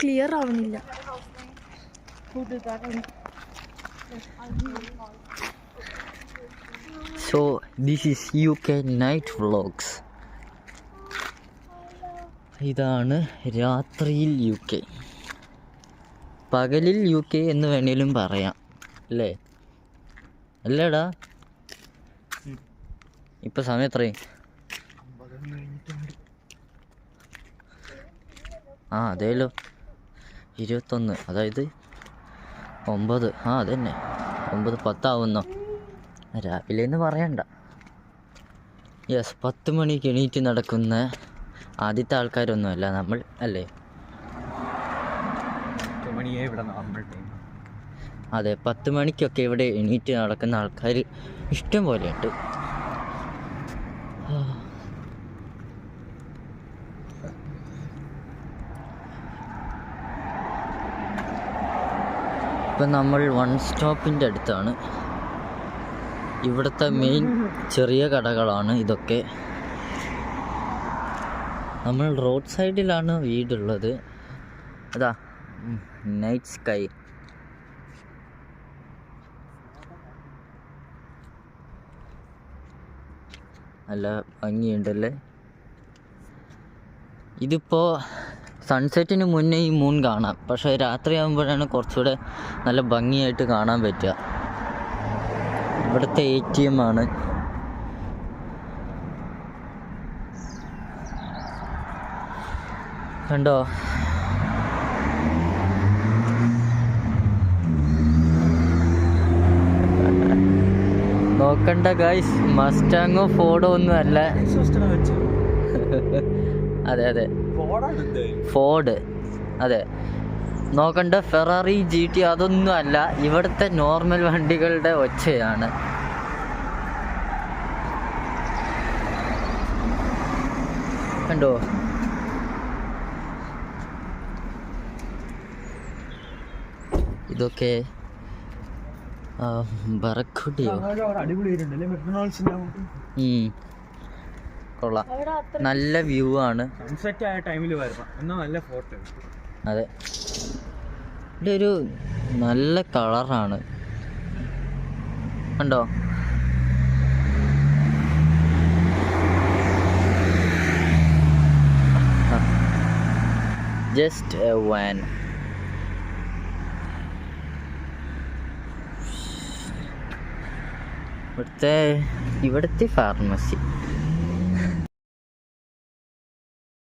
Clear ആവുന്നില്ല. So this is UK night vlogs. ഇതാണ് രാത്രിയിൽ UK. പകലിൽ UK എന്ന് വേണേലും പറയാം അല്ലേ? അല്ലേടാ? ഇപ്പം സമയം എത്രയും? അതേലോ 21, അതായത് 9. അതന്നെ 9:10 രാവിലെ എന്ന് പറയണ്ട. 10 മണിക്ക് എണീറ്റ് നടക്കുന്ന ആദ്യത്തെ ആൾക്കാരൊന്നുമല്ല നമ്മൾ, അല്ലേ? അതെ, 10 മണിക്കൊക്കെ ഇവിടെ എണീറ്റ് നടക്കുന്ന ആൾക്കാർ ഇഷ്ടം പോലെയുണ്ട്. ഇപ്പം നമ്മൾ വൺ സ്റ്റോപ്പിൻ്റെ അടുത്താണ്. ഇവിടുത്തെ മെയിൻ ചെറിയ കടകളാണ് ഇതൊക്കെ. നമ്മൾ റോഡ് സൈഡിലാണ് വീടുള്ളത്. അതാ നൈറ്റ് സ്കൈ. നല്ല ഭംഗിയുണ്ടല്ലേ. ഇതിപ്പോൾ സൺസെറ്റിന് മുന്നേ ഈ മൂൺ കാണാം, പക്ഷേ രാത്രിയാകുമ്പോഴാണ് കുറച്ചുകൂടെ നല്ല ഭംഗിയായിട്ട് കാണാൻ പറ്റുക. ഇവിടുത്തെ ATM ആണ്. കണ്ടോ? നോക്കണ്ട ഗൈസ്, മസ്റ്റാങ്ങോ ഫോർഡോ ഒന്നും അല്ല. അതെ ഫോർഡ്. അതെ, നോക്കണ്ട ഫെറാറി GT അതൊന്നും അല്ല, ഇവിടുത്തെ നോർമൽ വണ്ടികളുടെ ഒച്ചയാണ്. കണ്ടോ? ഇതൊക്കെ ബറക്കുട്ടിയോ? കൊള്ളാം, നല്ല വ്യൂ ആണ്. സൺസെറ്റ് ആയ ടൈമിൽ നല്ല ഫോട്ടോ. അതെ, ഇവിടെ ഒരു നല്ല കളറാണ്, കണ്ടോ? Just A van. ഇവിടുത്തെ ഫാർമസി.